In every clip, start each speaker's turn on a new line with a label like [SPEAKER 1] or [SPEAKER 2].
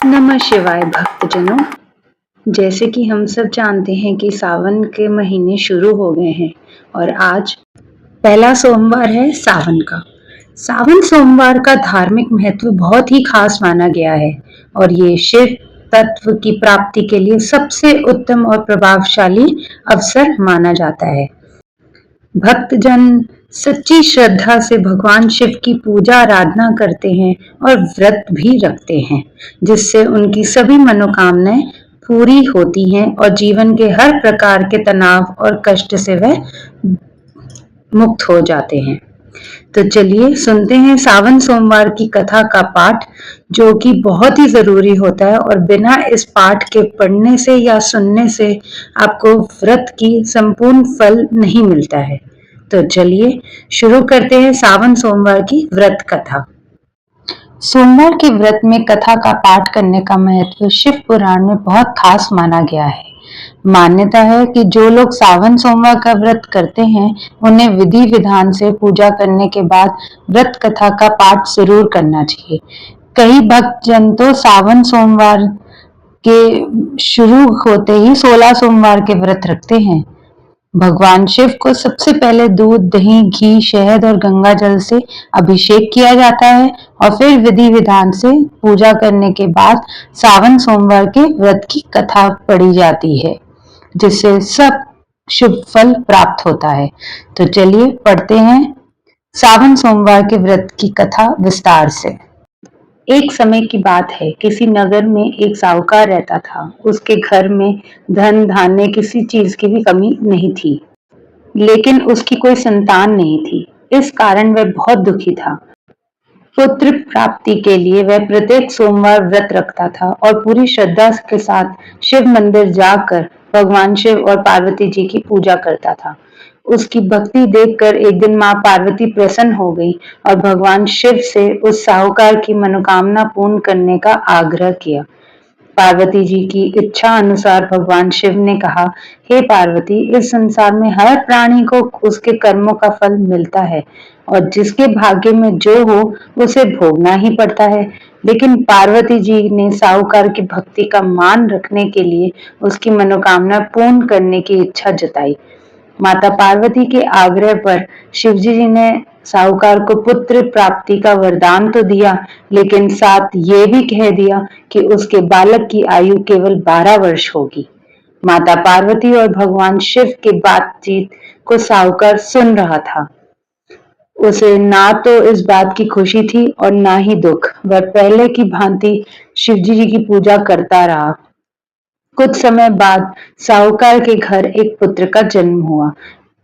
[SPEAKER 1] नमः शिवाय भक्तजनों। जैसे कि हम सब जानते हैं कि सावन के महीने शुरू हो गए हैं और आज पहला सोमवार है सावन का। सावन सोमवार का धार्मिक महत्व बहुत ही खास माना गया है और ये शिव तत्व की प्राप्ति के लिए सबसे उत्तम और प्रभावशाली अवसर माना जाता है। भक्तजन सच्ची श्रद्धा से भगवान शिव की पूजा आराधना करते हैं और व्रत भी रखते हैं, जिससे उनकी सभी मनोकामनाएं पूरी होती हैं और जीवन के हर प्रकार के तनाव और कष्ट से वह मुक्त हो जाते हैं। तो चलिए सुनते हैं सावन सोमवार की कथा का पाठ, जो कि बहुत ही जरूरी होता है और बिना इस पाठ के पढ़ने से या सुनने से आपको व्रत की संपूर्ण फल नहीं मिलता है। तो चलिए शुरू करते हैं सावन सोमवार की व्रत कथा। सोमवार के व्रत में कथा का पाठ करने का महत्व शिव पुराण में बहुत खास माना गया है। मान्यता है कि जो लोग सावन सोमवार का व्रत करते हैं उन्हें विधि विधान से पूजा करने के बाद व्रत कथा का पाठ जरूर करना चाहिए। कई भक्तजन तो सावन सोमवार के शुरू होते ही 16 सोमवार के व्रत रखते हैं। भगवान शिव को सबसे पहले दूध, दही, घी, शहद और गंगा जल से अभिषेक किया जाता है और फिर विधि विधान से पूजा करने के बाद सावन सोमवार के व्रत की कथा पढ़ी जाती है, जिससे सब शुभ फल प्राप्त होता है। तो चलिए पढ़ते हैं सावन सोमवार के व्रत की कथा विस्तार से। एक समय की बात है, किसी नगर में एक साहूकार रहता था। उसके घर में धन धान्य किसी चीज की भी कमी नहीं थी, लेकिन उसकी कोई संतान नहीं थी। इस कारण वह बहुत दुखी था। पुत्र प्राप्ति के लिए वह प्रत्येक सोमवार व्रत रखता था और पूरी श्रद्धा के साथ शिव मंदिर जाकर भगवान शिव और पार्वती जी की पूजा करता था। उसकी भक्ति देखकर एक दिन मां पार्वती प्रसन्न हो गई और भगवान शिव से उस साहूकार की मनोकामना पूर्ण करने का आग्रह किया। पार्वती जी की इच्छा अनुसार भगवान शिव ने कहा, हे पार्वती, इस संसार में हर प्राणी को उसके कर्मों का फल मिलता है और जिसके भाग्य में जो हो उसे भोगना ही पड़ता है। लेकिन पार्वती जी ने साहूकार की भक्ति का मान रखने के लिए उसकी मनोकामना पूर्ण करने की इच्छा जताई। माता पार्वती के आग्रह पर शिवजी जी ने साहूकार को पुत्र प्राप्ति का वरदान तो दिया, लेकिन साथ ये भी कह दिया कि उसके बालक की आयु केवल 12 वर्ष होगी। माता पार्वती और भगवान शिव की बातचीत को साहूकार सुन रहा था। उसे ना तो इस बात की खुशी थी और ना ही दुख। वह पहले की भांति शिवजी जी की पूजा करता रहा। कुछ समय बाद साहूकार के घर एक पुत्र का जन्म हुआ।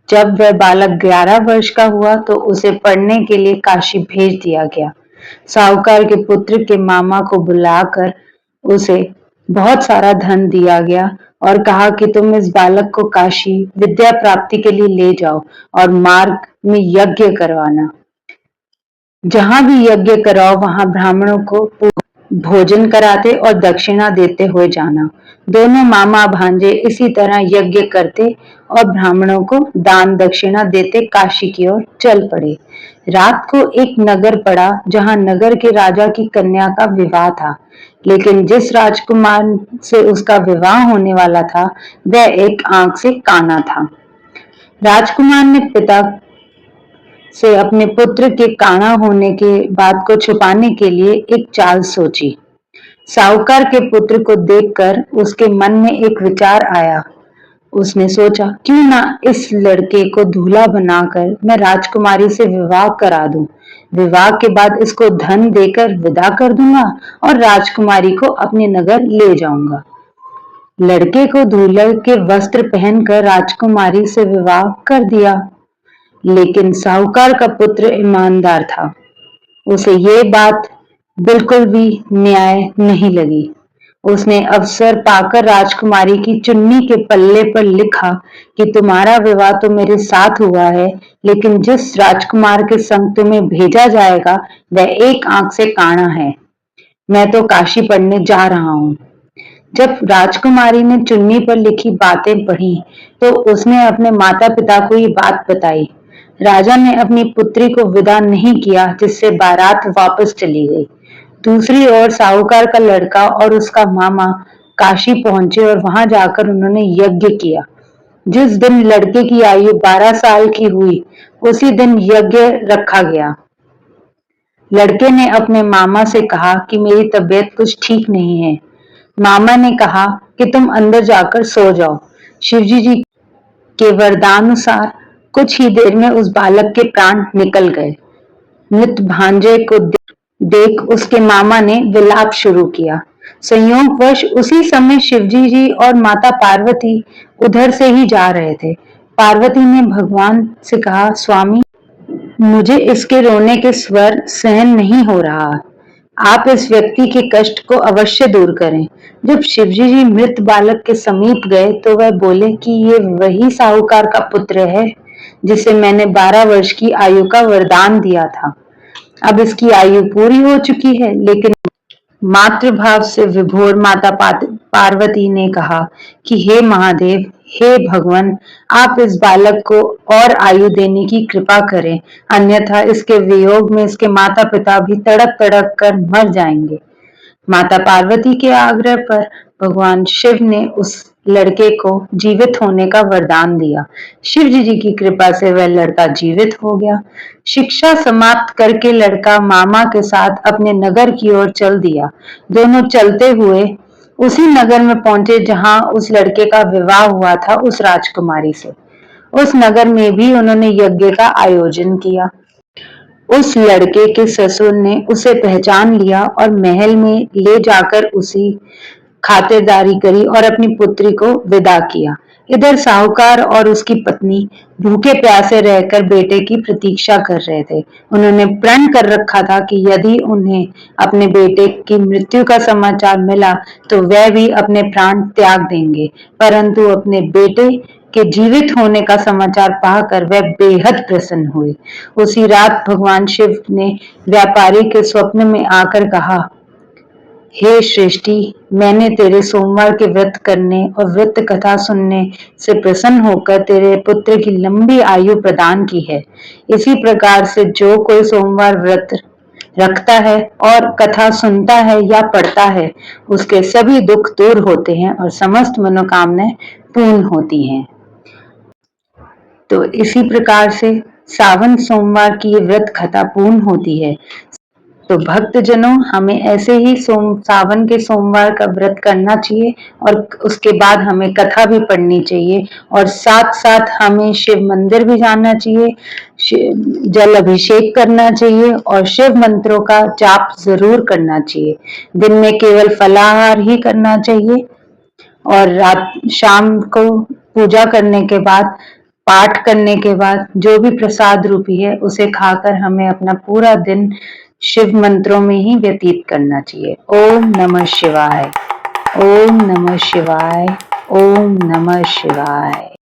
[SPEAKER 1] जब वह बालक 11 वर्ष का हुआ तो उसे पढ़ने के लिए काशी भेज दिया गया। साहूकार के पुत्र के मामा को बुलाकर उसे बहुत सारा धन दिया गया और कहा कि तुम इस बालक को काशी विद्या प्राप्ति के लिए ले जाओ और मार्ग में यज्ञ करवाना। जहां भी यज्ञ कराओ वहां ब्राह्मणों को भोजन कराते और दक्षिणा देते हुए जाना। दोनों मामा भांजे इसी तरह यज्ञ करते और ब्राह्मणों को दान दक्षिणा देते काशी की ओर चल पड़े। रात को एक नगर पड़ा जहां नगर के राजा की कन्या का विवाह था, लेकिन जिस राजकुमार से उसका विवाह होने वाला था वह एक आंख से काना था। राजकुमार ने पिता से अपने पुत्र के काना होने के बात को छुपाने के लिए एक चाल सोची। साहूकार के पुत्र को देखकर उसके मन में एक विचार आया। उसने सोचा, क्यों ना इस लड़के को दूल्हा बनाकर मैं राजकुमारी से विवाह करा दूं। विवाह के बाद इसको धन देकर विदा कर दूंगा और राजकुमारी को अपने नगर ले जाऊंगा। लड़के को दूल्हे के वस्त्र पहनकर राजकुमारी से विवाह कर दिया। लेकिन साहूकार का पुत्र ईमानदार था। उसे ये बात बिल्कुल भी न्याय नहीं लगी। उसने अवसर पाकर राजकुमारी की चुन्नी के पल्ले पर लिखा कि तुम्हारा विवाह तो मेरे साथ हुआ है, लेकिन जिस राजकुमार के संग तुम्हें भेजा जाएगा वह एक आंख से काना है। मैं तो काशी पढ़ने जा रहा हूँ। जब राजकुमारी ने चुन्नी पर लिखी बातें पढ़ी तो उसने अपने माता पिता को ये बात बताई। राजा ने अपनी पुत्री को विदा नहीं किया, जिससे बारात वापस चली गई। दूसरी ओर साहूकार का लड़का और उसका मामा काशी पहुंचे और वहां जाकर उन्होंने यज्ञ किया। जिस दिन लड़के की आयु 12 साल की हुई, उसी दिन यज्ञ रखा गया। लड़के ने अपने मामा से कहा कि मेरी तबीयत कुछ ठीक नहीं है। मामा ने कहा कि तुम अंदर जाकर सो जाओ। शिवजी जी के वरदानुसार कुछ ही देर में उस बालक के प्राण निकल गए। मृत भांजे को देख उसके मामा ने विलाप शुरू किया। संयोगवश उसी समय शिवजी जी और माता पार्वती उधर से ही जा रहे थे। पार्वती ने भगवान से कहा, स्वामी, मुझे इसके रोने के स्वर सहन नहीं हो रहा। आप इस व्यक्ति के कष्ट को अवश्य दूर करें। जब शिवजी जी मृत बालक के समीप गए तो वह बोले कि ये वही साहूकार का पुत्र है जिसे मैंने 12 वर्ष की आयु का वरदान दिया था। अब इसकी आयु पूरी हो चुकी है, लेकिन मातृभाव से विभोर माता पार्वती ने कहा कि हे महादेव, हे भगवान, आप इस बालक को और आयु देने की कृपा करें, अन्यथा इसके वियोग में इसके माता पिता भी तड़प तड़प कर मर जाएंगे। माता पार्वती के आग्रह पर भगवान शिव ने उस लड़के को जीवित होने का वरदान दिया। शिव जी की कृपा से वह लड़का जीवित हो गया। शिक्षा समाप्त करके लड़का मामा के साथ अपने नगर की ओर चल दिया। दोनों चलते हुए उसी नगर में पहुंचे जहां उस लड़के का विवाह हुआ था उस राजकुमारी से। उस नगर में भी उन्होंने यज्ञ का आयोजन किया। उस लड़के के ससुर ने उसे पहचान लिया और महल में ले जाकर उसी खातिरदारी करी और अपनी पुत्री को विदा किया। इधर साहूकार और उसकी पत्नी भूखे प्यासे रहकर बेटे की प्रतीक्षा कर रहे थे। उन्होंने प्रण कर रखा था कि यदि उन्हें अपने बेटे की मृत्यु का समाचार मिला तो वह भी अपने प्राण त्याग देंगे, परंतु अपने बेटे के जीवित होने का समाचार पाकर वह बेहद प्रसन्न हुए। उसी रात भगवान शिव ने व्यापारी के स्वप्न में आकर कहा, हे श्रेष्ठी, मैंने तेरे सोमवार के व्रत करने और व्रत कथा सुनने से प्रसन्न होकर तेरे पुत्र की लंबी आयु प्रदान की है। इसी प्रकार से जो कोई सोमवार व्रत रखता है और कथा सुनता है या पढ़ता है, उसके सभी दुख दूर होते हैं और समस्त मनोकामनाएं पूर्ण होती हैं। तो इसी प्रकार से सावन सोमवार की ये व्रत कथा पूर्ण होती है। तो भक्तजनों, हमें ऐसे ही सावन के सोमवार का व्रत करना चाहिए और उसके बाद हमें कथा भी पढ़नी चाहिए और साथ साथ हमें शिव मंदिर भी जाना चाहिए, जल अभिषेक करना चाहिए और शिव मंत्रों का जाप जरूर करना चाहिए। दिन में केवल फलाहार ही करना चाहिए और रात शाम को पूजा करने के बाद, पाठ करने के बाद जो भी प्रसाद रूपी है उसे खाकर हमें अपना पूरा दिन शिव मंत्रों में ही व्यतीत करना चाहिए। ओम नमः शिवाय, ओम नमः शिवाय, ओम नमः शिवाय।